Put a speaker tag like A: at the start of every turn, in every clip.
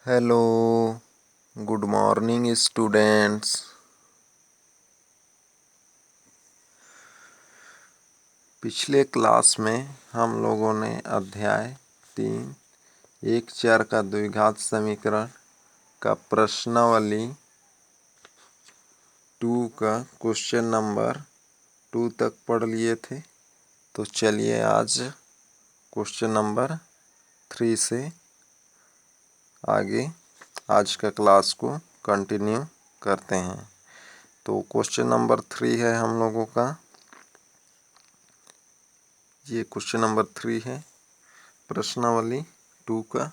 A: Hello, good morning students. पिछले class में हम लोगों ने अध्याय 3 एक चर का द्विघात समीकरण का प्रश्नावली 2 का क्वेश्चन नंबर 2 तक पढ़ लिए थे। तो चलिए आज क्वेश्चन नंबर 3 से आगे आज का क्लास को कंटिन्यू करते हैं। तो क्वेश्चन नंबर 3 है हम लोगों का, ये क्वेश्चन नंबर 3 है प्रश्नावली 2 का।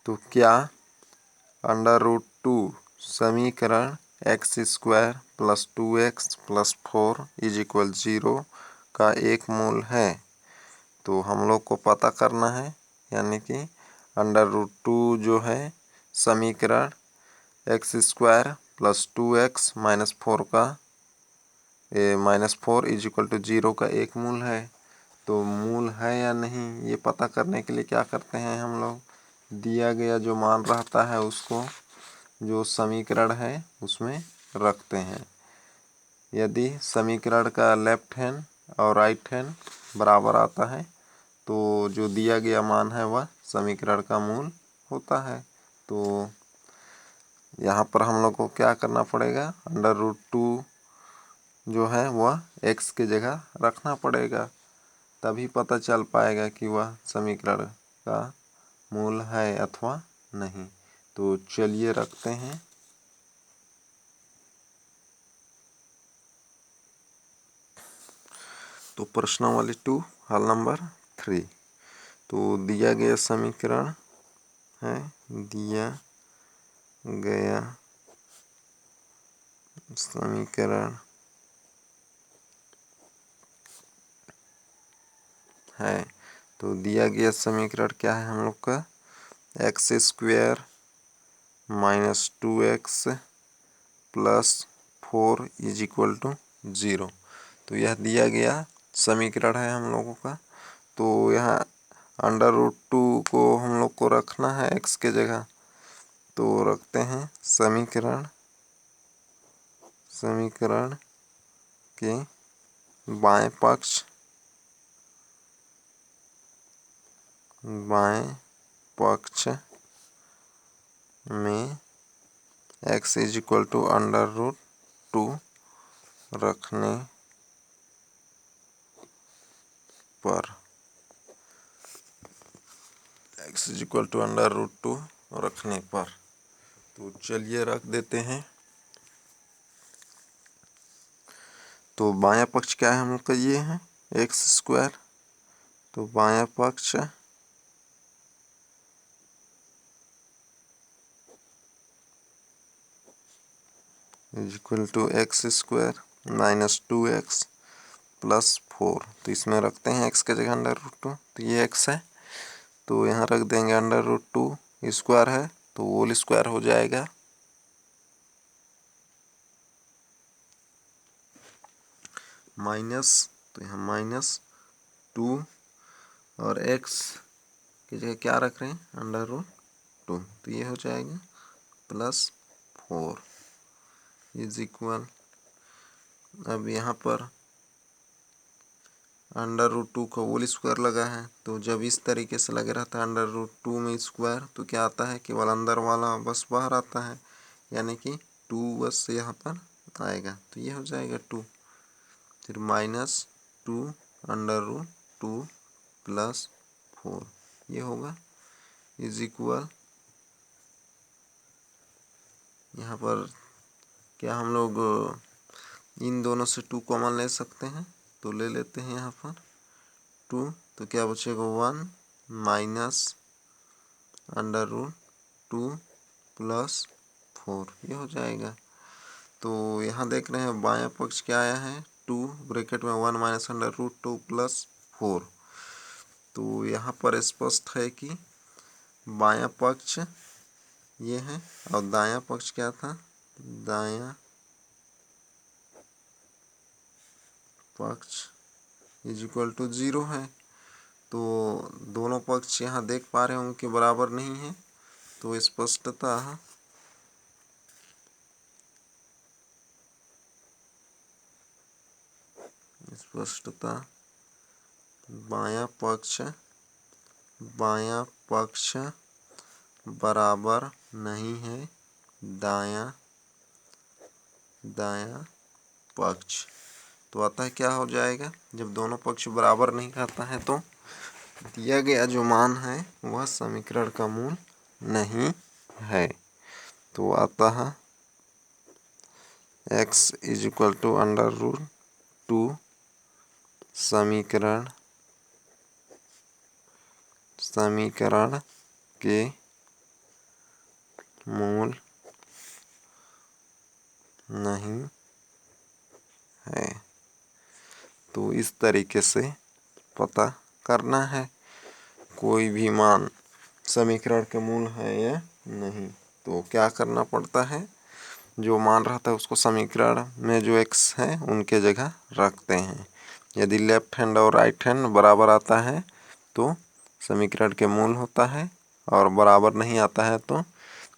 A: तो क्या √2 समीकरण x² + 2x + 4 = 0 का एक मूल है? तो हम लोग को पता करना है, यानी कि √2 जो है समीकरण x² + 2x - 4 का -4 = 0 का एक मूल है। तो मूल है या नहीं ये पता करने के लिए क्या करते हैं हम लोग, दिया गया जो मान रहता है उसको जो समीकरण है उसमें रखते हैं। यदि समीकरण का लेफ्ट हैंड और राइट हैंड बराबर आता है तो जो दिया गया मान है वह समीकरण का मूल होता है। तो यहाँ पर हम लोग को क्या करना पड़ेगा, √2 जो है वह x की जगह रखना पड़ेगा, तभी पता चल पाएगा कि वह समीकरण का मूल है अथवा नहीं। तो चलिए रखते हैं। तो प्रश्नावली 2 हल नंबर 3। तो दिया गया समीकरण है, दिया गया समीकरण है। तो दिया गया समीकरण क्या है हम लोग का, x² - 2x + 4 = 0। तो यह दिया गया समीकरण है हम लोगों का। तो यहाँ √2 को हम लोग को रखना है x के जगह। तो रखते हैं समीकरण के बाएं पक्ष में x = √2 रखने पर x = √2 रखने पर। तो चलिए रख देते हैं। तो बायां पक्ष क्या है हम लोग का, ये है x²। तो बायां पक्ष = x² - 2x + 4। तो इसमें रखते हैं x के जगह √2। तो ये x है, तो यहाँ रख देंगे √2 स्क्वायर है तो होल स्क्वायर हो जाएगा। माइनस, तो यहाँ -2 और x की जगह क्या रख रहे हैं, √2। तो ये हो जाएगा +4 = अब यहाँ पर √2 का होल स्क्वायर लगा है, तो जब इस तरीके से लगे रहता है √2 में स्क्वायर तो क्या आता है, केवल अंदर वाला बस बाहर आता है, यानी कि 2 बस यहाँ पर आएगा। तो ये हो जाएगा 2, फिर -2 √2 + 4 ये होगा = यहाँ पर क्या हम लोग इन दोनों से 2 कॉमन ले सकते हैं, तो ले लेते हैं यहाँ पर 2। तो क्या बचेगा 1 -√2 + 4 ये हो जाएगा। तो यहाँ देख रहे हैं बायां पक्ष क्या आया है, 2 ब्रैकेट में 1 -√2 + 4। तो यहाँ पर स्पष्ट है कि बायां पक्ष ये है और दायां पक्ष क्या था, दायां पक्ष = 0 है। तो दोनों पक्ष यहाँ देख पा रहे हैं उनके बराबर नहीं है, तो स्पष्टता बायां पक्ष बराबर नहीं है दायां पक्ष। तो अतः क्या हो जाएगा, जब दोनों पक्ष बराबर नहीं रहता है तो दिया गया जो मान है वह समीकरण का मूल नहीं है। तो अतः x = √2 समीकरण के मूल नहीं है। तो इस तरीके से पता करना है कोई भी मान समीकरण के मूल है या नहीं। तो क्या करना पड़ता है, जो मान रहता है उसको समीकरण में जो x है उनके जगह रखते हैं। यदि लेफ्ट हैंड और राइट हैंड बराबर आता है तो समीकरण के मूल होता है, और बराबर नहीं आता है तो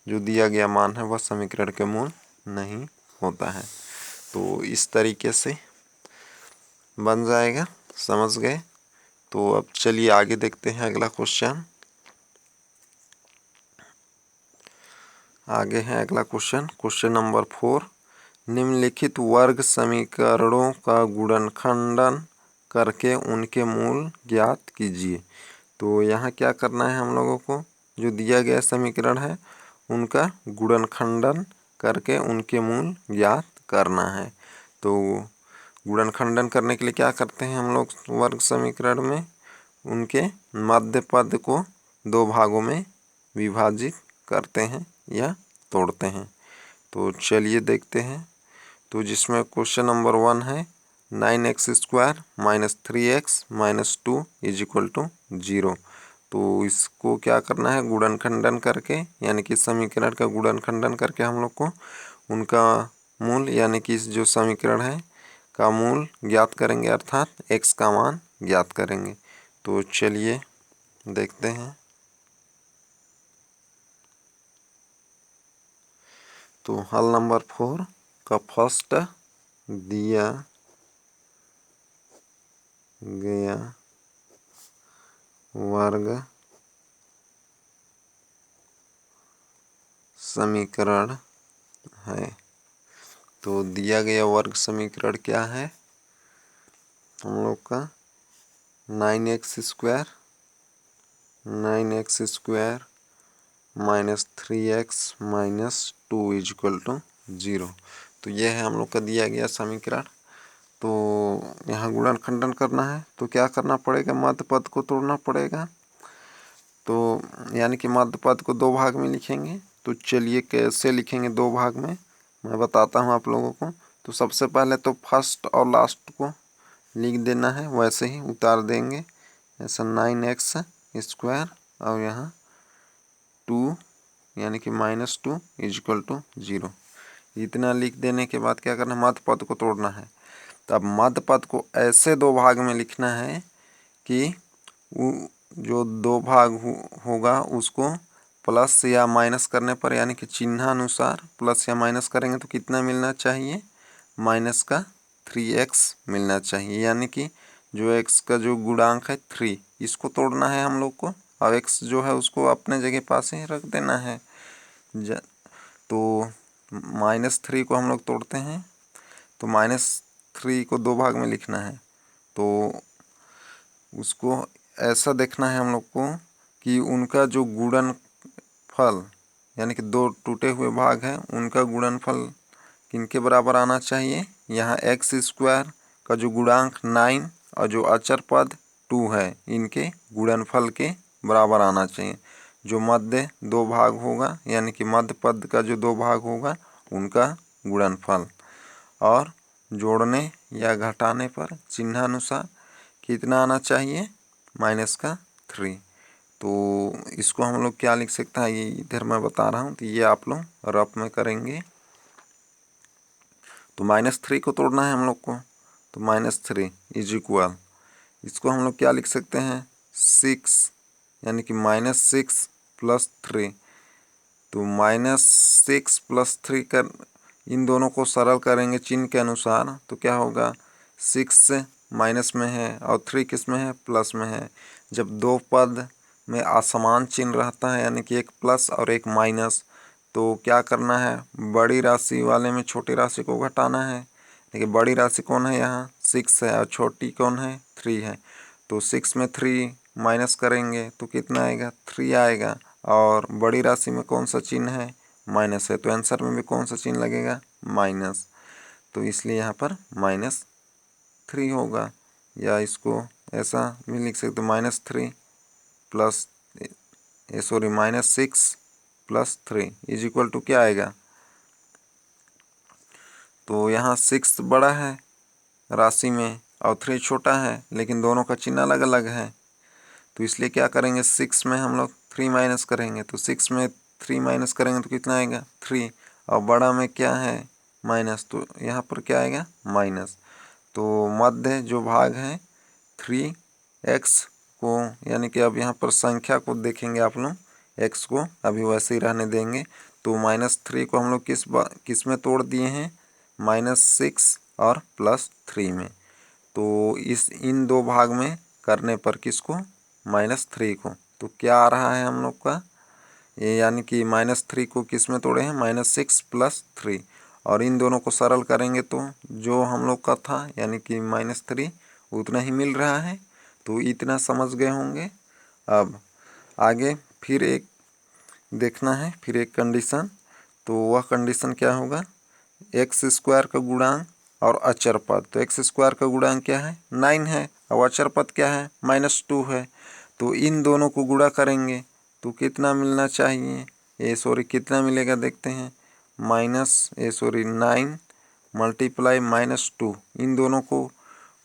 A: जो दिया गया मान है वह समीकरण के मूल नहीं होता है। तो इस तरीके से बन जाएगा, समझ गए। तो अब चलिए आगे देखते हैं अगला क्वेश्चन। आगे है अगला क्वेश्चन नंबर 4। निम्नलिखित वर्ग समीकरणों का गुणनखंडन करके उनके मूल ज्ञात कीजिए। तो यहाँ क्या करना है हम लोगों को, जो दिया गया समीकरण है उनका गुणनखंडन करके उनके मूल ज्ञात करना है। तो गुणनखंडन करने के लिए क्या करते हैं हम लोग, वर्ग समीकरण में उनके मध्य पद को दो भागों में विभाजित करते हैं या तोड़ते हैं। तो चलिए देखते हैं। तो जिसमें क्वेश्चन नंबर 1 है 9x² - 3x - 2 = 0। तो इसको क्या करना है, गुणनखंडन करके, यानी कि समीकरण का गुणनखंडन करके हम लोग को उनका मूल, यानी कि जो समीकरण है का मूल ज्ञात करेंगे, अर्थात x का मान ज्ञात करेंगे। तो चलिए देखते हैं। तो हल नंबर 4 का फर्स्ट दिया गया वर्ग समीकरण है। तो दिया गया वर्ग समीकरण क्या है हम लोग का, 9x² - 3x - 2 = 0। तो यह है हम लोग का दिया गया समीकरण। तो यहाँ गुणनखंडन करना है तो क्या करना पड़ेगा, मध्य पद को तोड़ना पड़ेगा। तो यानी कि मध्य पद को दो भाग में लिखेंगे। तो चलिए कैसे लिखेंगे दो भाग में, मैं बताता हूँ आप लोगों को। तो सबसे पहले तो फर्स्ट और लास्ट को लिख देना है, वैसे ही उतार देंगे। ऐसा 9x² और यहाँ 2 यानी कि -2 = 0। इतना लिख देने के बाद क्या करना है, मध्य पद को तोड़ना है। तब मध्य पद को ऐसे दो भाग में लिखना है कि जो दो भाग होगा उसको प्लस या माइनस करने पर, यानी कि चिन्हानुसार प्लस या माइनस करेंगे तो कितना मिलना चाहिए, -3x मिलना चाहिए। यानी कि जो x का जो गुणांक है 3, इसको तोड़ना है हम लोग को, और x जो है उसको अपने जगह पास ही रख देना है। तो -3 को हम लोग तोड़ते हैं। तो -3 को दो भाग में लिखना है। तो उसको ऐसा देखना है हम लोग को कि उनका जो गुणनफल, यानी कि दो टूटे हुए भाग हैं उनका गुणनफल किनके बराबर आना चाहिए। यहाँ x² का जो गुणांक 9 और जो अचर पद 2 है इनके गुणनफल के बराबर आना चाहिए। जो मध्य दो भाग होगा, यानी कि मध्य पद का जो दो भाग होगा उनका गुणनफल, और जोड़ने या घटाने पर चिन्हानुसार कितना आना चाहिए, -3। तो इसको हम लोग क्या लिख सकते हैं, ये इधर मैं बता रहा हूँ, तो ये आप लोग रफ में करेंगे। तो -3 को तोड़ना है हम लोग को। तो -3 = इसको हम लोग क्या लिख सकते हैं, 6, यानी कि -6 + 3 तो -6 + 3 कर इन दोनों को सरल करेंगे चिन्ह के अनुसार तो क्या होगा, 6 माइनस में है और 3 किस में है, प्लस में है। जब दो पद में असमान चिन्ह रहता है यानी कि एक प्लस और एक माइनस, तो क्या करना है, बड़ी राशि वाले में छोटी राशि को घटाना है। देखिए बड़ी राशि कौन है, यहाँ 6 है और छोटी कौन है, 3 है। तो 6 में 3 माइनस करेंगे तो कितना आएगा, 3 आएगा। और बड़ी राशि में कौन सा चिन्ह है, माइनस है, तो आंसर में भी कौन सा चिन्ह लगेगा, माइनस। तो इसलिए यहाँ पर -3 होगा, या इसको ऐसा भी लिख सकते, -3 प्लस -6 + 3 इज इक्वल टू क्या आएगा। तो यहाँ 6 बड़ा है राशि में और 3 छोटा है, लेकिन दोनों का चिन्ह अलग अलग है। तो इसलिए क्या करेंगे, 6 में हम लोग 3 माइनस करेंगे, तो 6 में 3 माइनस करेंगे तो कितना आएगा, 3। और बड़ा में क्या है, माइनस, तो यहाँ पर क्या आएगा, माइनस। तो मध्य जो भाग है 3x को, यानी कि अब यहाँ पर संख्या को देखेंगे आप लोग, x को अभी वैसे ही रहने देंगे। तो -3 को हम लोग किस में तोड़ दिए हैं, -6 और +3 में। तो इन दो भाग में करने पर किसको, -3 को, तो क्या आ रहा है हम लोग का, ये यानी कि -3 को किस में तोड़े हैं, -6 + 3, और इन दोनों को सरल करेंगे तो जो हम लोग का था यानी कि -3 उतना ही मिल रहा है। तो इतना समझ गए होंगे। अब आगे फिर एक देखना है, फिर एक कंडीशन। तो वह कंडीशन क्या होगा, x² का गुणांक और अचर पद। तो x² का गुणांक क्या है, 9 है, और अचर पद क्या है, -2 है। तो इन दोनों को गुणा करेंगे तो कितना मिलना चाहिए, कितना मिलेगा देखते हैं, 9 × -2, इन दोनों को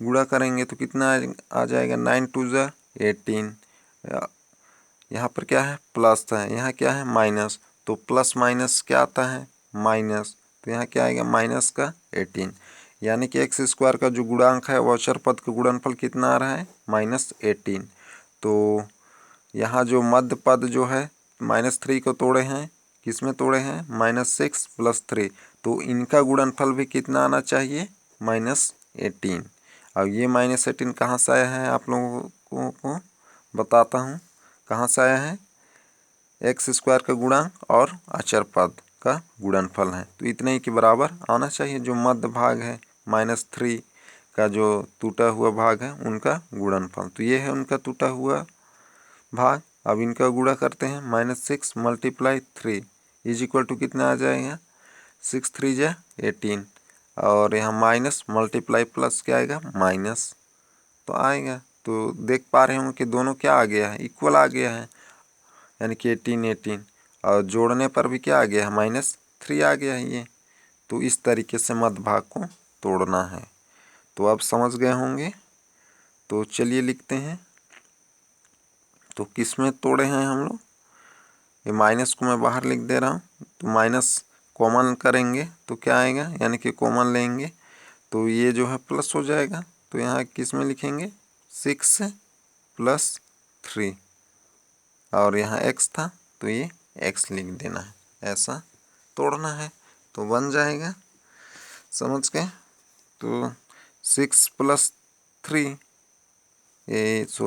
A: गुणा करेंगे तो कितना आ जाएगा, 9 × 2 = 18। यहाँ पर क्या है, प्लस है, यहाँ क्या है, माइनस। तो प्लस माइनस क्या आता है, माइनस। तो यहाँ क्या आएगा, -18, यानी कि x² का जो गुणांक है वह अचर पद का गुणनफल कितना आ रहा है, -18। तो यहाँ जो मध्य पद जो है -3 को तोड़े हैं, किस में तोड़े हैं, -6 + 3, तो इनका गुणनफल भी कितना आना चाहिए, -18। अब ये -18 कहाँ से आया है, आप लोगों को बताता हूँ कहाँ से आया है, x² का गुणांक और अचर पद का गुणनफल है। तो इतने ही के बराबर आना चाहिए, जो मध्य भाग है -3 का जो टूटा हुआ भाग है उनका गुणनफल। तो ये है उनका टूटा हुआ भाग। अब इनका गुणा करते हैं, -6 × 3 इज इक्वल टू कितना आ जाएगा, 6 × 3 = 18, और यहाँ माइनस मल्टीप्लाई प्लस क्या आएगा, माइनस, तो आएगा। तो देख पा रहे होंगे कि दोनों क्या आ गया है, इक्वल आ गया है, यानी कि 18, और जोड़ने पर भी क्या आ गया है, -3 आ गया है ये। तो इस तरीके से मध्य भाग को तोड़ना है। तो अब समझ गए होंगे। तो चलिए लिखते हैं। तो किस में तोड़े हैं हम लोग, ये माइनस को मैं बाहर लिख दे रहा हूँ। तो माइनस कॉमन करेंगे तो क्या आएगा, यानी कि कॉमन लेंगे तो ये जो है प्लस हो जाएगा। तो यहाँ किस में लिखेंगे, 6 + 3, और यहाँ x था तो ये x लिख देना है, ऐसा तोड़ना है तो बन जाएगा। समझ गए। तो 6 + 3,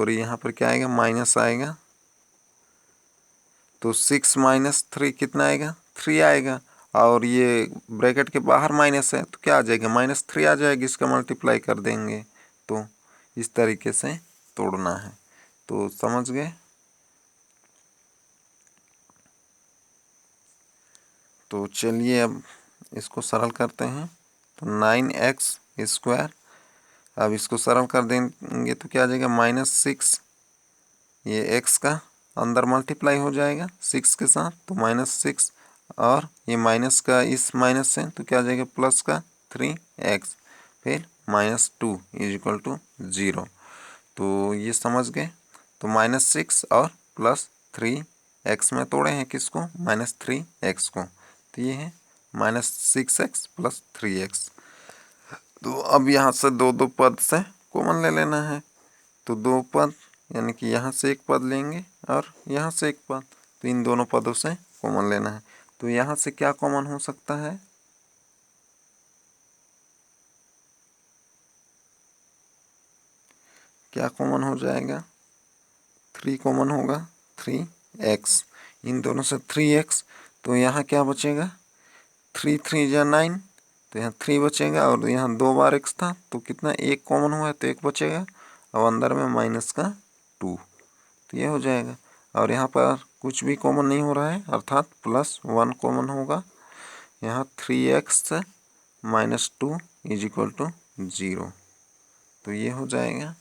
A: यहाँ पर क्या आएगा, माइनस आएगा। तो 6 - 3 कितना आएगा, 3 आएगा, और ये ब्रैकेट के बाहर माइनस है तो क्या आ जाएगा, -3 आ जाएगी, इसका मल्टीप्लाई कर देंगे। तो इस तरीके से तोड़ना है। तो समझ गए। तो चलिए अब इसको सरल करते हैं। तो 9x², अब इसको सरल कर देंगे तो क्या आ जाएगा, -6, ये x का अंदर मल्टीप्लाई हो जाएगा 6 के साथ, तो -6, और ये माइनस का इस माइनस से तो क्या आ जाएगा, प्लस का 3x, फिर -2 = 0। तो ये समझ गए। तो -6 और +3x में तोड़े हैं किसको, -3x को। तो ये है -6x + 3x। तो अब यहाँ से दो पद से कॉमन ले लेना है। तो दो पद, यानी कि यहाँ से एक पद लेंगे और यहाँ से एक पद, तो इन दोनों पदों से कॉमन लेना है। तो यहाँ से क्या कॉमन हो सकता है, क्या कॉमन हो जाएगा, 3 कॉमन होगा, 3x, इन दोनों से 3x। तो यहाँ क्या बचेगा, 3 3 जा 9, तो यहाँ 3 बचेगा और यहाँ 2 बार x था तो कितना, 1 कॉमन हुआ है तो 1 बचेगा और अंदर में माइनस का 2, तो ये हो जाएगा। और यहाँ पर कुछ भी कॉमन नहीं हो रहा है अर्थात +1 कॉमन होगा। यहाँ 3x - 2 = 0, तो ये हो जाएगा।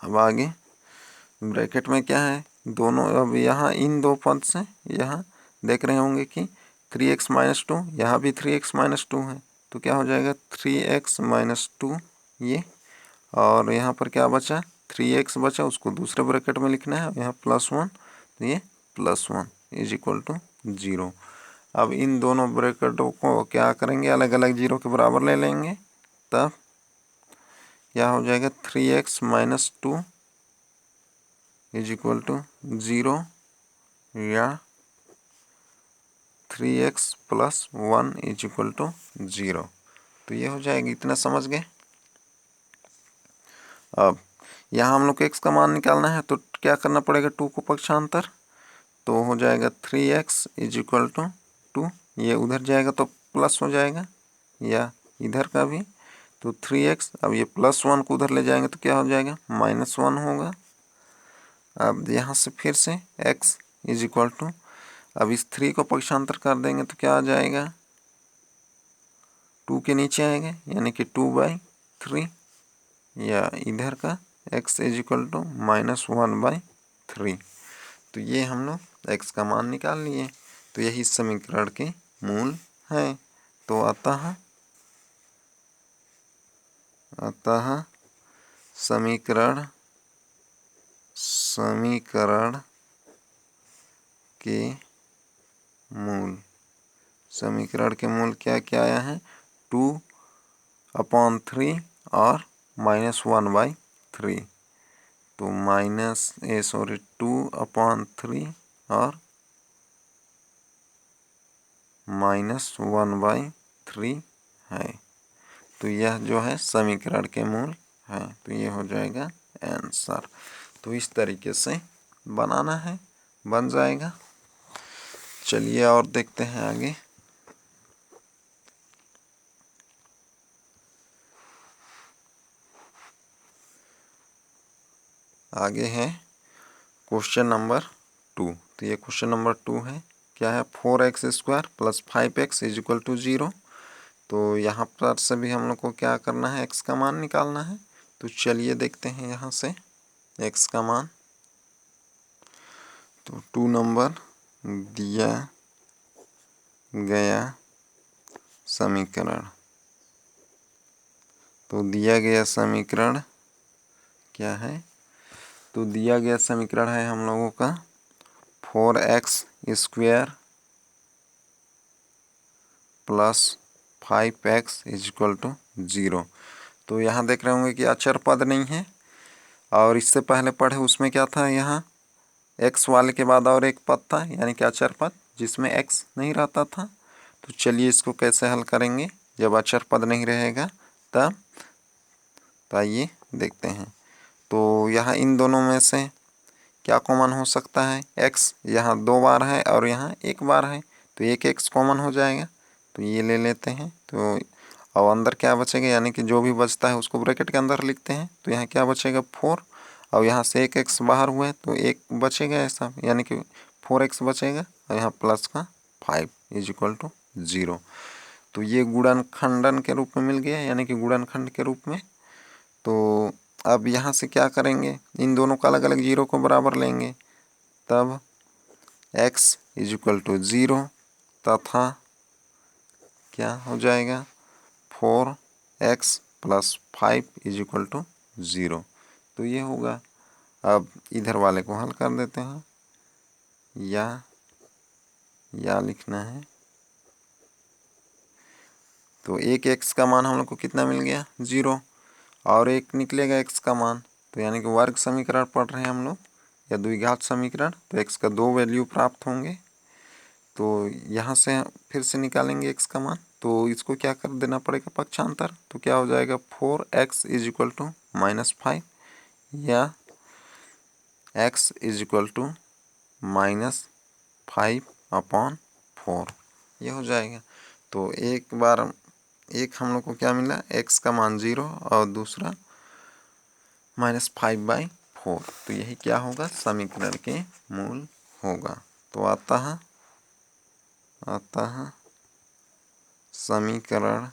A: अब आगे ब्रैकेट में क्या है, दोनों, अब यहाँ इन दो पद से यहाँ देख रहे होंगे कि 3x - 2, यहाँ भी 3x - 2 है, तो क्या हो जाएगा 3x - 2 ये, और यहाँ पर क्या बचा, 3x बचा, उसको दूसरे ब्रैकेट में लिखना है, यहाँ +1, तो ये +1 = 0। अब इन दोनों ब्रैकेटों को क्या करेंगे, अलग अलग 0 के बराबर ले लेंगे, तब क्या हो जाएगा 3x - 2 = 0 या 3x + 1 = 0, तो ये हो जाएगी। इतना समझ गए। अब यहाँ हम लोग को x का मान निकालना है, तो क्या करना पड़ेगा, 2 को पक्षांतर, तो हो जाएगा 3x = 2, ये उधर जाएगा तो प्लस हो जाएगा, या इधर का भी, तो 3x, अब ये +1 को उधर ले जाएंगे तो क्या हो जाएगा, -1 होगा। अब यहाँ से फिर से x = अब इस 3 को पक्षांतर कर देंगे तो क्या आ जाएगा, 2 के नीचे आएगा यानी कि 2/3, या इधर का x = -1/3। तो ये हम लोग x का मान निकाल लिए। तो यही समीकरण के मूल हैं। तो अतः समीकरण के मूल, समीकरण के मूल क्या क्या आया है, 2/3 और -1/3, तो 2/3 और -1/3 है। तो यह जो है समीकरण के मूल है, तो ये हो जाएगा आंसर। तो इस तरीके से बनाना है, बन जाएगा। चलिए और देखते हैं आगे। आगे है क्वेश्चन नंबर 2। तो ये क्वेश्चन नंबर 2 है, क्या है, 4x² + 5x = 0। तो यहाँ पर से भी हम लोग को क्या करना है, x का मान निकालना है। तो चलिए देखते हैं यहाँ से x का मान। तो 2 नंबर दिया गया समीकरण, तो दिया गया समीकरण क्या है, तो दिया गया समीकरण है हम लोगों का 4x² + 5x = 0। तो यहाँ देख रहे होंगे कि अचर पद नहीं है, और इससे पहले पढ़े उसमें क्या था, यहाँ x वाले के बाद और एक पद था, यानी कि अचर पद जिसमें x नहीं रहता था। तो चलिए इसको कैसे हल करेंगे जब अचर पद नहीं रहेगा तब, तो आइए देखते हैं। तो यहाँ इन दोनों में से क्या कॉमन हो सकता है, x यहाँ 2 बार है और यहाँ 1 बार है, तो एक x कॉमन हो जाएगा, तो ये ले लेते हैं। तो और अंदर क्या बचेगा, यानी कि जो भी बचता है उसको ब्रैकेट के अंदर लिखते हैं। तो यहाँ क्या बचेगा 4, और यहाँ से एक x बाहर हुआ है तो 1 बचेगा ऐसा, यानी कि 4x बचेगा, और यहाँ प्लस का 5 = 0। तो ये गुणनखंडन के रूप में मिल गया, यानी कि गुणनखंड के रूप में। तो अब यहाँ से क्या करेंगे, इन दोनों का अलग अलग 0 को बराबर लेंगे, तब x = 0 तथा क्या हो जाएगा 4x + 5 = 0। तो ये होगा। अब इधर वाले को हल कर देते हैं, या लिखना है। तो एक x का मान हम लोग को कितना मिल गया 0, और एक निकलेगा x का मान, तो यानी कि वर्ग समीकरण पढ़ रहे हैं हम लोग, या द्विघात समीकरण, तो x का 2 वैल्यू प्राप्त होंगे। तो यहाँ से फिर से निकालेंगे x का मान, तो इसको क्या कर देना पड़ेगा पक्षांतर, तो क्या हो जाएगा 4x इज इक्वल टू -5 या x इज इक्वल टू -5/4 ये हो जाएगा। तो एक बार एक हम लोग को क्या मिला, x का मान 0 और दूसरा -5/4, तो यही क्या होगा समीकरण के मूल होगा। तो अतः समीकरण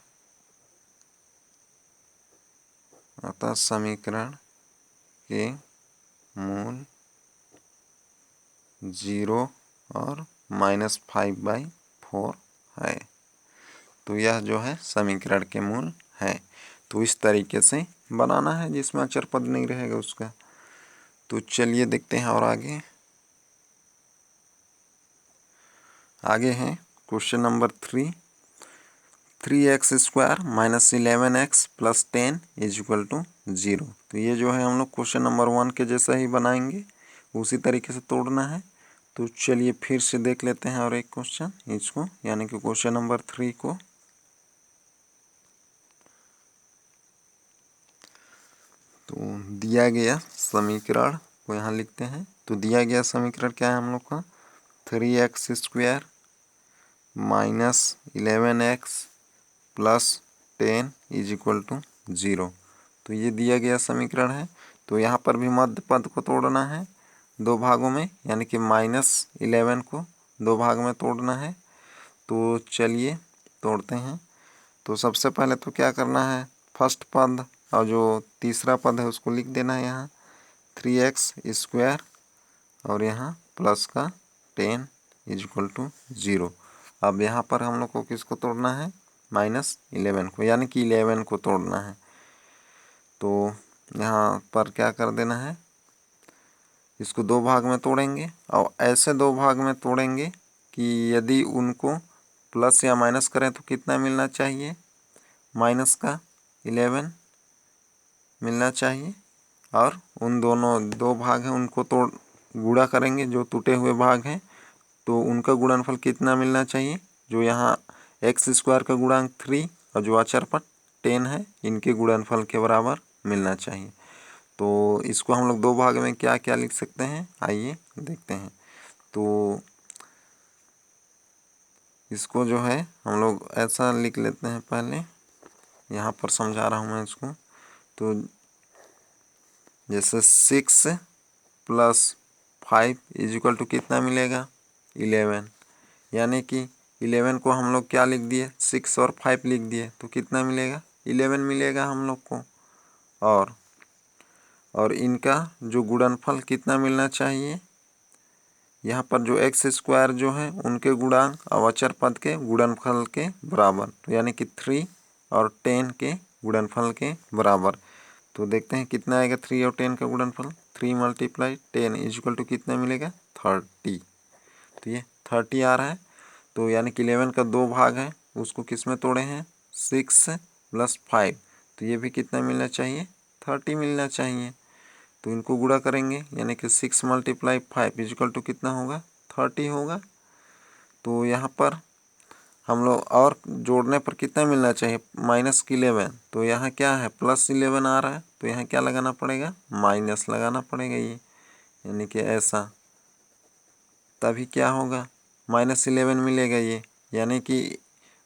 A: के मूल 0 और -5/4 है। तो यह जो है समीकरण के मूल है। तो इस तरीके से बनाना है जिसमें अचर पद नहीं रहेगा उसका। तो चलिए देखते हैं और आगे है क्वेश्चन नंबर 3x² - 11x + 10 = 0। तो ये जो है हम लोग क्वेश्चन नंबर 1 के जैसा ही बनाएंगे, उसी तरीके से तोड़ना है। तो चलिए फिर से देख लेते हैं और एक क्वेश्चन इसको, यानी कि क्वेश्चन नंबर 3 को। तो दिया गया समीकरण को यहाँ लिखते हैं। तो दिया गया समीकरण क्या है हम लोग का, 3x² - 11x + 10 = 0। तो ये दिया गया समीकरण है। तो यहाँ पर भी मध्य पद को तोड़ना है दो भागों में, यानी कि -11 को दो भाग में तोड़ना है। तो चलिए तोड़ते हैं। तो सबसे पहले तो क्या करना है, फर्स्ट पद और जो तीसरा पद है उसको लिख देना है यहाँ 3x² और यहाँ प्लस का 10 = 0। अब यहाँ पर हम लोग को किसको तोड़ना है, -11 को, यानी कि 11 को तोड़ना है। तो यहाँ पर क्या कर देना है, इसको दो भाग में तोड़ेंगे और ऐसे दो भाग में तोड़ेंगे कि यदि उनको प्लस या माइनस करें तो कितना मिलना चाहिए, -11 मिलना चाहिए। और उन दोनों दो भाग हैं उनको तोड़ गुणा करेंगे, जो टूटे हुए भाग हैं तो उनका गुणनफल कितना मिलना चाहिए, जो यहाँ x² का गुणांक 3 और जो अचर पद 10 है इनके गुणनफल के बराबर मिलना चाहिए। तो इसको हम लोग दो भाग में क्या क्या लिख सकते हैं, आइए देखते हैं। तो इसको जो है हम लोग ऐसा लिख लेते हैं, पहले यहाँ पर समझा रहा हूँ मैं इसको। तो जैसे 6 + 5 = कितना मिलेगा, 11, यानी कि 11 को हम लोग क्या लिख दिए, 6 और 5 लिख दिए, तो कितना मिलेगा, 11 मिलेगा हम लोग को। और इनका जो गुणनफल कितना मिलना चाहिए, यहाँ पर जो x² जो है उनके गुणांक और अचर पद के गुणनफल के बराबर, तो यानी कि 3 और 10 के गुणनफल के बराबर। तो देखते हैं कितना आएगा 3 और 10 का गुणनफल, 3 × 10 = कितना मिलेगा, 30। तो ये 30 आ रहा है। तो यानी कि 11 का दो भाग है उसको किस में तोड़े हैं, 6 + 5, तो ये भी कितना मिलना चाहिए, 30 मिलना चाहिए। तो इनको गुणा करेंगे, यानी कि 6 × 5 = कितना होगा, 30 होगा। तो यहाँ पर हम लोग और जोड़ने पर कितना मिलना चाहिए, -11, तो यहाँ क्या है +11 आ रहा है, तो यहाँ क्या लगाना पड़ेगा, माइनस लगाना पड़ेगा ये, यानी कि ऐसा, तभी क्या होगा, -11 मिलेगा ये, यानी कि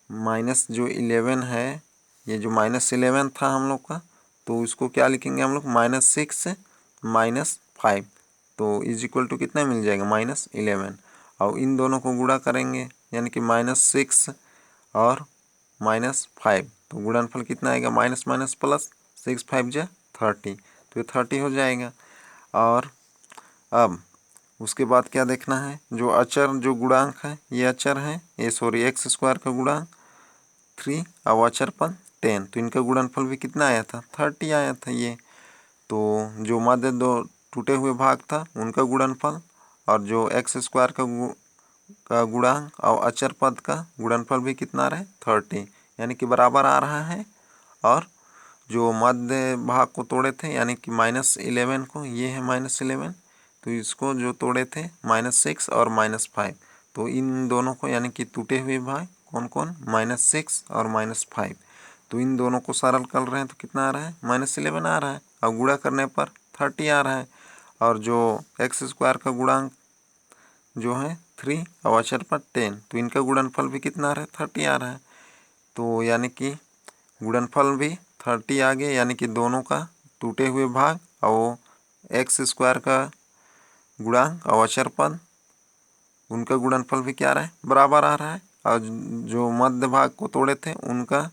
A: माइनस जो 11 है, ये जो -11 था हम लोग का, तो इसको क्या लिखेंगे हम लोग, -6 - 5, तो = कितना मिल जाएगा, -11। और इन दोनों को गुणा करेंगे, यानी कि -6 और -5, तो गुणनफल कितना आएगा, माइनस माइनस प्लस, 6 × 5 = 30, तो ये 30 हो जाएगा। और अब उसके बाद क्या देखना है, जो अचर जो गुणांक है, ये अचर है, ये सॉरी x² का गुणांक 3 और अचर पद 10, तो इनका गुणनफल भी कितना आया था, 30 आया था ये। तो जो मध्य दो टूटे हुए भाग था उनका गुणनफल और जो x² का गुणांक और अचर पद का गुणनफल भी कितना आ रहा है, 30, यानी कि बराबर आ रहा है। और जो मध्य भाग को तोड़े थे, यानी कि -11 को, ये है -11, तो तो इसको जो तोड़े थे -6 और -5, तो इन दोनों को यानी कि टूटे हुए भाग कौन कौन, -6 और -5, तो इन दोनों को सरल कर रहे हैं तो कितना आ रहा है, -11 आ रहा है। और गुणा करने पर 30 आ रहा है। और जो x² का गुणांक जो है 3 और अचर पर 10, तो इनका गुणनफल भी कितना आ रहा है, 30 आ रहा है। तो यानी कि गुणनफल भी 30 आ गया, यानी कि दोनों का टूटे हुए भाग और x² का गुणांक और अचर पद, उनका गुणनफल भी क्या आ रहा है, बराबर आ रहा है। और जो मध्य भाग को तोड़े थे उनका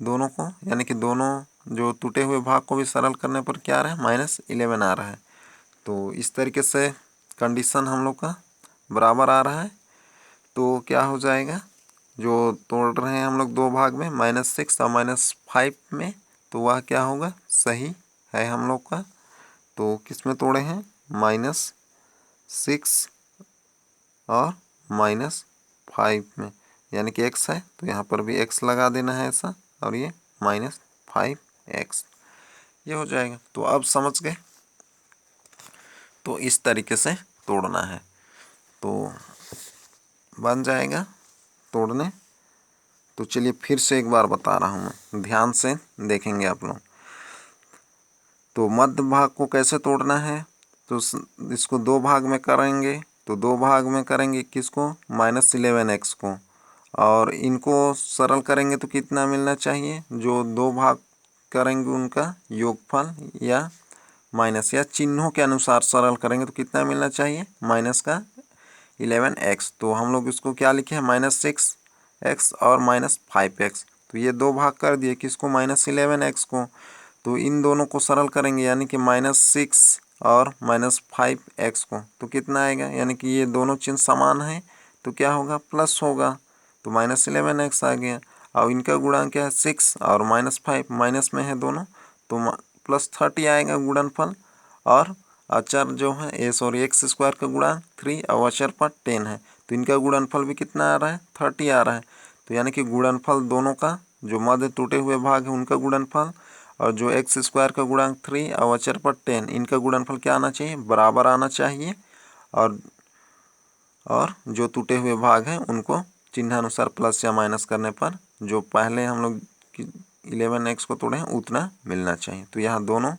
A: दोनों को यानी कि दोनों जो टूटे हुए भाग को भी सरल करने पर क्या आ रहा है, -11 आ रहा है। तो इस तरीके से कंडीशन हम लोग का बराबर आ रहा है। तो क्या हो जाएगा, जो तोड़ रहे हैं हम लोग दो भाग में -6 और -5 में, तो वह क्या होगा, सही है हम लोग का। तो किस में तोड़े हैं, -6 और -5 में, यानी कि x है तो यहाँ पर भी x लगा देना है ऐसा, और ये -5x, ये हो जाएगा। तो अब समझ गए, तो इस तरीके से तोड़ना है तो बन जाएगा तोड़ने। तो चलिए फिर से एक बार बता रहा हूँ मैं, ध्यान से देखेंगे आप लोग। तो मध्य भाग को कैसे तोड़ना है, तो इसको दो भाग में करेंगे, तो दो भाग में करेंगे किसको, -11x को, और इनको सरल करेंगे तो कितना मिलना चाहिए, जो दो भाग करेंगे उनका योगफल या माइनस या चिन्हों के अनुसार सरल करेंगे तो कितना मिलना चाहिए, -11x। तो हम लोग इसको क्या लिखे हैं, -6x और -5x। तो ये दो भाग कर दिए किसको, -11x को। तो इन दोनों को सरल करेंगे यानी कि -6 और -5x को, तो कितना आएगा, यानी कि ये दोनों चिन्ह समान हैं तो क्या होगा, प्लस होगा, तो -11x आ गया। और इनका गुणांक क्या है, 6 और -5, माइनस में है दोनों, तो +30 आएगा गुणनफल। और अचर जो है x² का गुणांक 3 और अचर पर 10 है, तो इनका गुणनफल भी कितना आ रहा है, 30 आ रहा है। तो यानी कि गुणनफल दोनों का, जो मध्य टूटे हुए भाग है उनका गुणनफल और जो x² का गुणांक 3 और अचर पर 10, इनका गुणनफल क्या आना चाहिए, बराबर आना चाहिए। और जो टूटे हुए भाग हैं उनको चिन्हानुसार प्लस या माइनस करने पर जो पहले हम लोग 11x को तोड़े हैं उतना मिलना चाहिए। तो यहाँ दोनों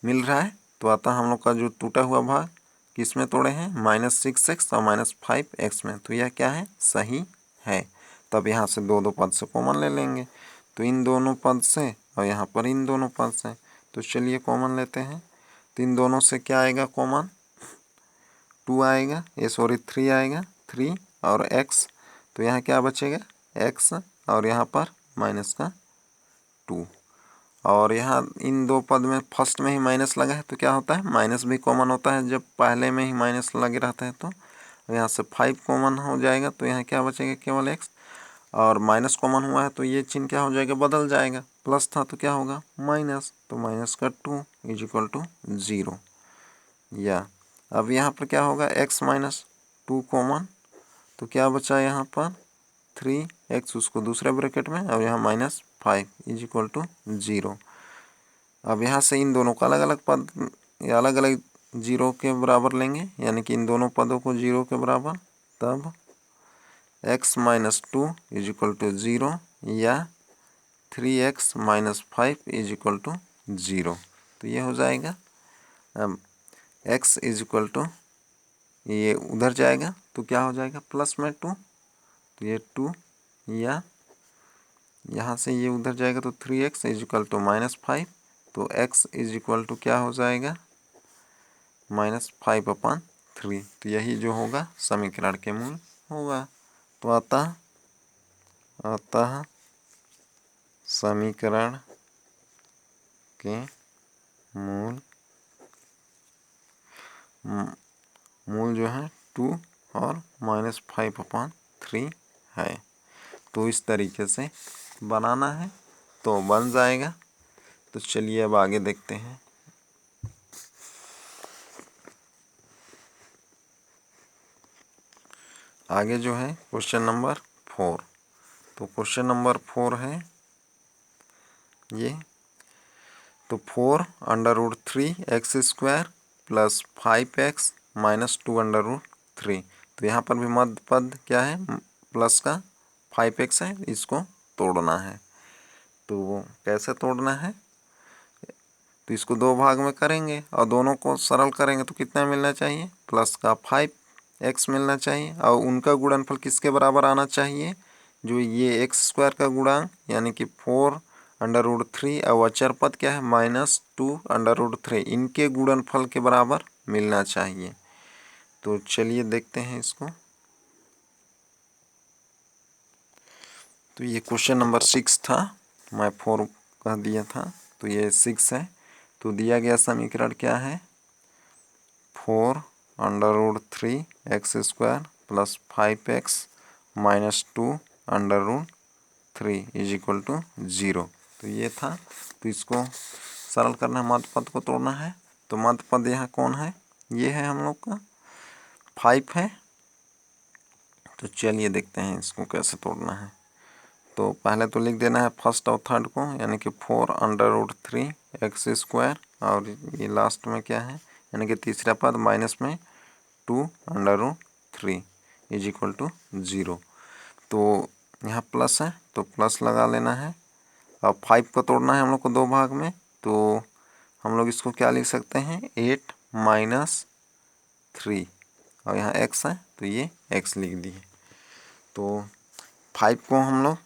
A: मिल रहा है, तो अतः हम लोग का जो टूटा हुआ भाग किस में तोड़े हैं, -6x और -5x में, तो यह क्या है, सही है। तब यहाँ से दो दो पद से कॉमन ले लेंगे, तो इन दोनों पद से और यहाँ पर इन दोनों पद से, तो चलिए कॉमन लेते हैं। तो इन दोनों से क्या आएगा कॉमन, 2 आएगा, 3 आएगा, 3 और x, तो यहाँ क्या बचेगा, x और यहाँ पर माइनस का 2। और यहाँ इन दो पद में फर्स्ट में ही माइनस लगा है तो क्या होता है, माइनस भी कॉमन होता है जब पहले में ही माइनस लगे रहता है। तो यहाँ से 5 कॉमन हो जाएगा, तो यहाँ क्या बचेगा, केवल x। और माइनस कॉमन हुआ है तो ये चिन्ह क्या हो जाएगा, बदल जाएगा, प्लस था तो क्या होगा, माइनस, तो माइनस का 2 = 0। या अब यहाँ पर क्या होगा, x - 2 कॉमन, तो क्या बचा यहाँ पर 3x, उसको दूसरे ब्रैकेट में, और यहाँ -5 = 0। अब यहाँ से इन दोनों का अलग अलग पद या अलग अलग 0 के बराबर लेंगे, यानी कि इन दोनों पदों को 0 के बराबर, तब x - 2 = 0 या 3x - 5 = 0। तो ये हो जाएगा, अब x = ये उधर जाएगा तो क्या हो जाएगा, प्लस में 2, तो ये 2, या यहाँ से ये उधर जाएगा तो 3x = -5, तो x = क्या हो जाएगा, -5/3। तो यही जो होगा समीकरण के मूल होगा। तो अतः समीकरण के मूल जो है 2 और -5/3 है। तो इस तरीके से बनाना है तो बन जाएगा। तो चलिए अब आगे देखते हैं। आगे जो है क्वेश्चन नंबर 4। तो क्वेश्चन नंबर 4 है ये, तो 4 √3x² प्लस 5x माइनस 2√3। तो यहाँ पर भी मध्य पद क्या है, प्लस का 5x है, इसको तोड़ना है। तो कैसे तोड़ना है, तो इसको दो भाग में करेंगे और दोनों को सरल करेंगे तो कितना मिलना चाहिए, प्लस का 5x मिलना चाहिए। और उनका गुणनफल किसके बराबर आना चाहिए, जो ये x² का गुणांक यानी कि 4√3 और अचर पद क्या है -2√3, इनके गुणनफल के बराबर मिलना चाहिए। तो चलिए देखते हैं इसको। तो ये क्वेश्चन नंबर 6 था, मैं 4 कह दिया था, तो ये 6 है। तो दिया गया समीकरण क्या है, 4√3 x² plus 5x minus 2√3 is equal to 0। तो ये था। तो इसको सरल करना है, मध्य पद को तोड़ना है। तो मध्य पद यहाँ कौन है, ये है हम लोग का 5 है। तो चलिए देखते हैं इसको कैसे तोड़ना है। तो पहले तो लिख देना है फर्स्ट और थर्ड को, यानी कि 4√3 x² और ये लास्ट में क्या है, यानी कि तीसरा पद माइनस में 2√3 इज इक्वल टू 0। तो यहाँ प्लस है तो प्लस लगा लेना है। अब 5 को तोड़ना है हम लोग को दो भाग में, तो हम लोग इसको क्या लिख सकते हैं, 8 माइनस 3 और यहाँ x है तो ये x लिख दिए। तो 5 को हम लोग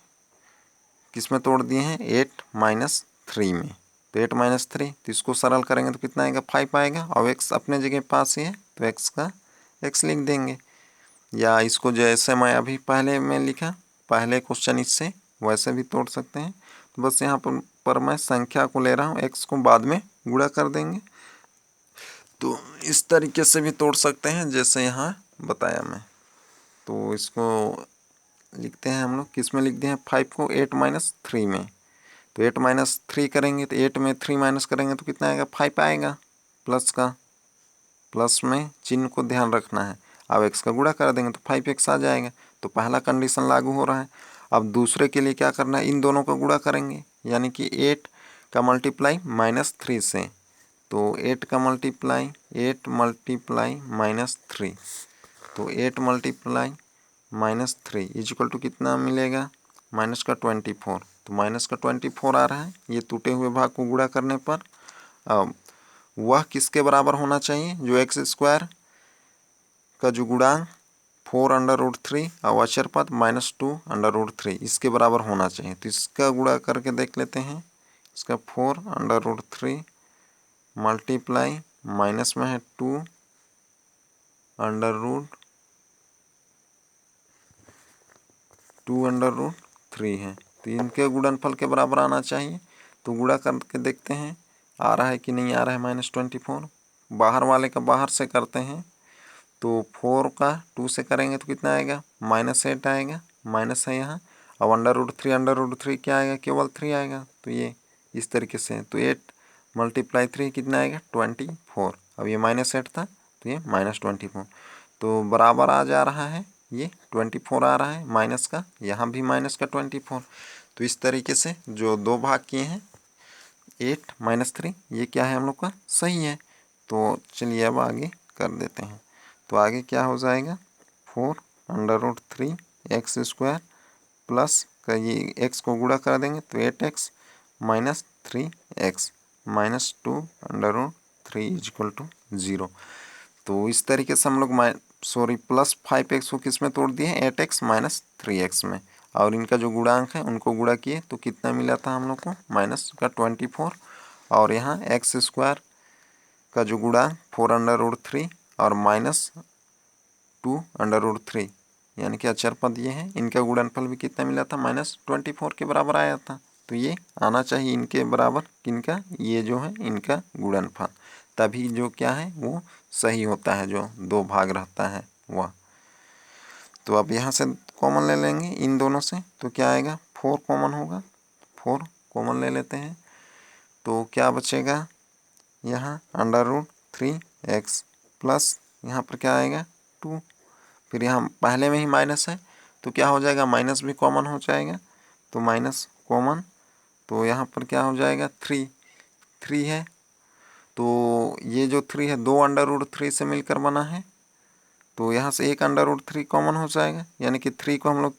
A: किस में तोड़ दिए हैं, 8 माइनस 3 में। तो 8 माइनस 3, तो इसको सरल करेंगे तो कितना आएगा, 5 आएगा। और x अपने जगह पास ही है तो x का x लिख देंगे, या इसको जैसे मैं अभी पहले में लिखा पहले क्वेश्चन इससे वैसे भी तोड़ सकते हैं। तो बस यहाँ पर मैं संख्या को ले रहा हूँ, x को बाद में गुणा कर देंगे। तो इस तरीके से भी तोड़ सकते हैं जैसे यहाँ बताया मैं। तो इसको लिखते हैं हम लोग, किस में लिख दिए हैं, 5 को 8 माइनस 3 में। तो 8 माइनस 3 करेंगे तो 8 में 3 माइनस करेंगे तो कितना आएगा, 5 आएगा प्लस का। प्लस में चिन्ह को ध्यान रखना है। अब x का गुणा कर देंगे तो 5x आ जाएगा। तो पहला कंडीशन लागू हो रहा है। अब दूसरे के लिए क्या करना है, इन दोनों का गुणा करेंगे, यानी कि 8 का मल्टीप्लाई -3 से। तो 8 का मल्टीप्लाई 8 मल्टीप्लाई -3, तो 8 मल्टीप्लाई -3 इज इक्वल टू कितना मिलेगा, माइनस का 24। तो माइनस का 24 आ रहा है ये टूटे हुए भाग को गुणा करने पर। अब वह किसके बराबर होना चाहिए, जो x² का जो गुणांक 4√3 और अचर पद -2√3 इसके बराबर होना चाहिए। तो इसका गुणा करके देख लेते हैं। इसका 4√3 मल्टीप्लाई माइनस में है 2√3 है, तो इनके गुणनफल के बराबर आना चाहिए। तो गुणा करके देखते हैं आ रहा है कि नहीं आ रहा है, -24। बाहर वाले का बाहर से करते हैं, तो 4 का 2 से करेंगे तो कितना आएगा, -8 आएगा, माइनस है यहाँ। अब √3 क्या आएगा, केवल 3 आएगा। तो ये इस तरीके से, तो 8 मल्टीप्लाई 3 कितना आएगा, 24। अब ये -8 था तो ये -24, तो बराबर आ जा रहा है, ये 24 आ रहा है माइनस का, यहाँ भी माइनस का 24। तो इस तरीके से जो दो भाग किए हैं 8 - 3, ये क्या है हम लोग का सही है। तो चलिए अब आगे कर देते हैं। तो आगे क्या हो जाएगा, 4√3 x² प्लस का ये x को गुणा कर देंगे तो 8x minus 3x minus 2√3 is equal to 0। तो इस तरीके से हम लोग प्लस 5x को किस में तोड़ दिए हैं, 8x माइनस 3x में। और इनका जो गुणांक है उनको गुणा किए तो कितना मिला था हम लोग को, माइनस का 24। और यहाँ x² का जो गुणांक 4√3 और -2√3 यानी कि अचर पद ये है, इनका गुणनफल भी कितना मिला था, -24 के बराबर आया था। तो ये आना चाहिए इनके बराबर, किनका, ये जो है इनका गुणनफल, तभी जो क्या है वो सही होता है, जो दो भाग रहता है वह। तो अब यहाँ से कॉमन ले लेंगे इन दोनों से, तो क्या आएगा, 4 कॉमन होगा, 4 कॉमन ले लेते हैं। तो क्या बचेगा यहाँ, √3x प्लस यहाँ पर क्या आएगा 2, फिर यहाँ पहले में ही माइनस है तो क्या हो जाएगा, माइनस भी कॉमन हो जाएगा, तो माइनस कॉमन, तो यहाँ पर क्या हो जाएगा 3 है। तो ये जो 3 है 2 √3 से मिलकर बना है, तो यहाँ से एक √3 कॉमन हो जाएगा, यानी कि 3 को हम लोग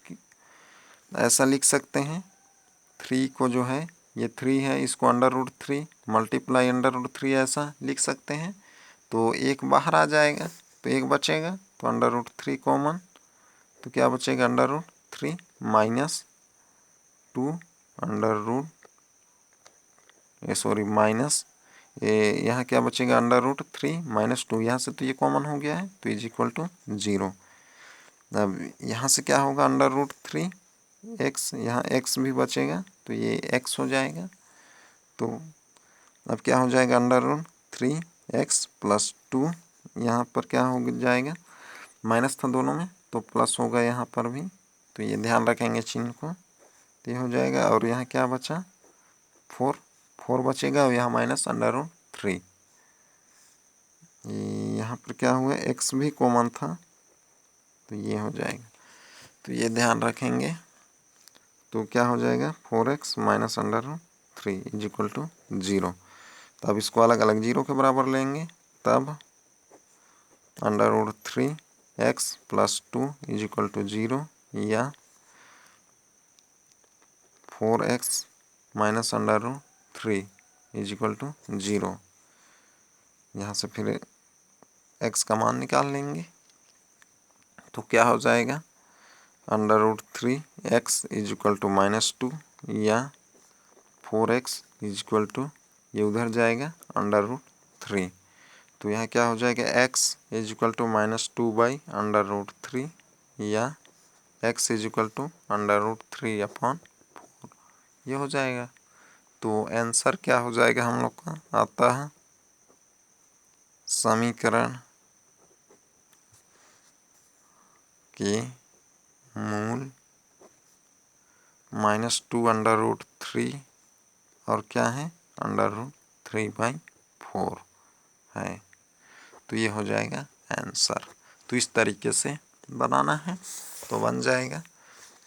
A: ऐसा लिख सकते हैं। 3 को जो है ये 3 है, इसको √3 मल्टीप्लाई √3 ऐसा लिख सकते हैं। तो एक बाहर आ जाएगा तो एक बचेगा, तो √3 कॉमन, तो क्या बचेगा √3 माइनस 2 माइनस यहाँ क्या बचेगा √3 माइनस 2, यहाँ से तो ये कॉमन हो गया है तो इज इक्वल टू 0। अब यहाँ से क्या होगा √3 x, यहाँ x भी बचेगा तो ये x हो जाएगा। तो अब क्या हो जाएगा √3 x प्लस 2, यहाँ पर क्या हो जाएगा, माइनस था दोनों में तो प्लस होगा यहाँ पर भी, तो ये ध्यान रखेंगे चिन्ह को, तो ये हो जाएगा। और यहाँ क्या बचा 4 बचेगा और यहाँ माइनस √3, यहाँ पर क्या हुआ x भी कॉमन था तो ये हो जाएगा, तो ये ध्यान रखेंगे। तो क्या हो जाएगा 4x minus √3 is equal to 0। तो अब इसको अलग अलग 0 के बराबर लेंगे, तब √3x plus 2 is equal to 0 या 4x minus √3 is equal to 0। यहाँ से फिर x का मान निकाल लेंगे, तो क्या हो जाएगा √3x इज इक्वल टू -2 या 4x इज इक्वल टू, ये उधर जाएगा √3, तो यहाँ क्या हो जाएगा x is equal to -2 by √3 या x is equal to √3 upon 4, ये हो जाएगा। तो आंसर क्या हो जाएगा हम लोग का आता है समीकरण के मूल -2 √3 और क्या है √3/4 है, तो ये हो जाएगा आंसर। तो इस तरीके से बनाना है तो बन जाएगा।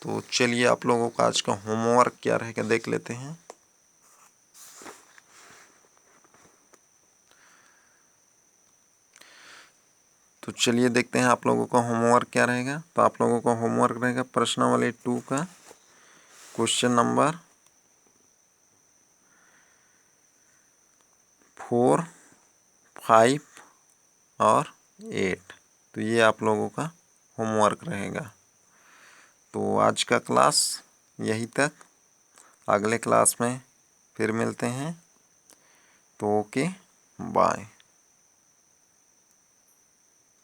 A: तो चलिए आप लोगों का आज का होमवर्क क्या रहेगा देख लेते हैं। तो चलिए देखते हैं आप लोगों का होमवर्क क्या रहेगा। तो आप लोगों का होमवर्क रहेगा प्रश्नावली 2 का क्वेश्चन नंबर 4, 5 और 8। तो ये आप लोगों का होमवर्क रहेगा। तो आज का क्लास यही तक, अगले क्लास में फिर मिलते हैं। तो ओके बाय।